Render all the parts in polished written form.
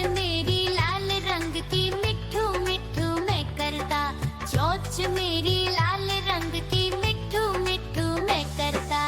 मेरी लाल रंग की मिठू मिठू मैं करता, चोंच मेरी लाल रंग की मिठू मिठू मैं करता।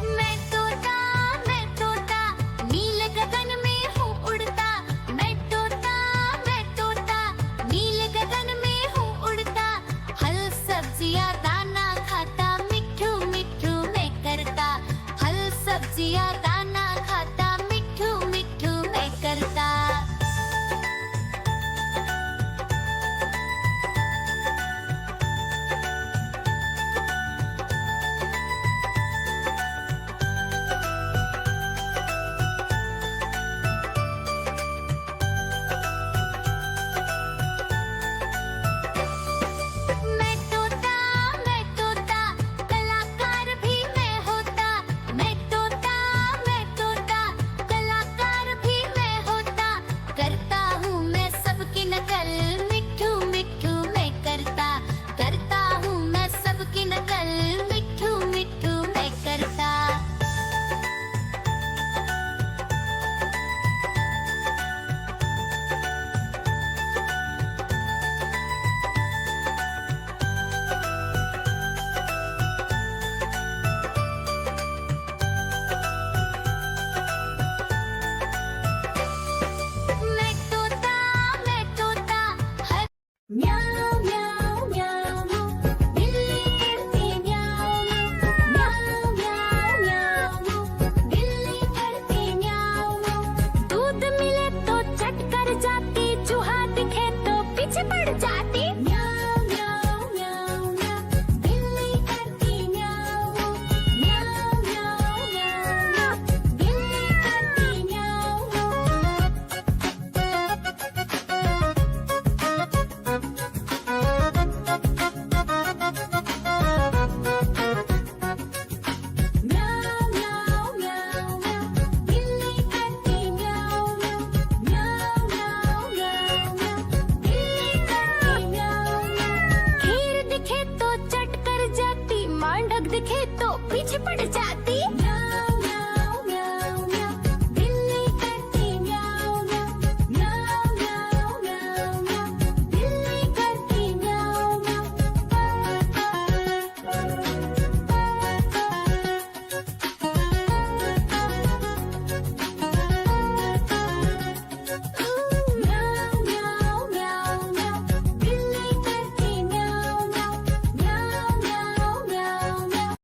मैं तोता नील गगन में हूँ उड़ता, मैं तोता नील गगन में हूँ उड़ता। हल सब्जियाँ दाना खाता, मिठू मिठू मैं करता, हल सब्जियाँ दाना खाता, मिठू मिठू मैं करता। मैं तोता कलाकार भी मैं होता, मैं तोता कलाकार भी मैं होता। करता हूँ मैं सबकी नकल, मिठू मिठू मैं करता हूँ मैं सबकी नकल, मिठू मिठू मैं करता। मैं तोता हर म्याऊं म्याऊं म्याऊं, बिल्ली करती म्याऊं म्याऊं म्याऊं म्याऊं, बिल्ली करती म्याऊं। दूध मिले तो चट कर जाती, चूहा दिखे तो पीछे पड़ जाती। म्याऊं म्याऊं म्याऊं म्याऊं, बिल्ली करती म्याऊं म्याऊं म्याऊं म्याऊं, बिल्ली करती म्याऊं। म्याऊं म्याऊं म्याऊं म्याऊं, बिल्ली करती म्याऊं म्याऊं म्याऊं म्याऊं म्याऊं, बिल्ली करती म्याऊं। खीर दिखे तो चट कर जाती, मांडक दिखे तो पीछे पड़ जाती। म्याऊं म्याऊं म्याऊं म्याऊं, बिल्ली करती म्याऊं म्याऊं म्याऊं म्याऊं म्याऊं म्याऊं, बिल्ली करती म्याऊं म्याऊं। म्याऊं म्याऊं म्याऊं म्याऊं, बिल्ली करती म्याऊं म्याऊं म्याऊं म्याऊं म्याऊं म्याऊं।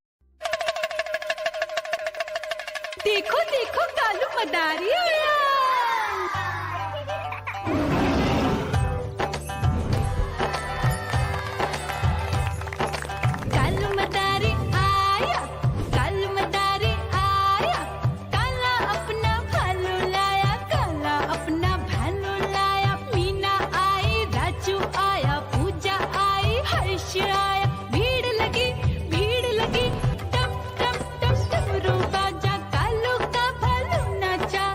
देखो देखो कालू मदारी आया। कालू मदारी आया, कालू मदारी आया, काला अपना भालू लाया, काला अपना भालू लाया। मीना आई, राजू आया, पूजा आई, हर्ष आया। भीड़ लगी टप टप टप डमरू बाजा, कालू का भालू नाचा।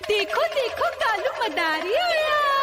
देखो देखो कालू मदारी आया।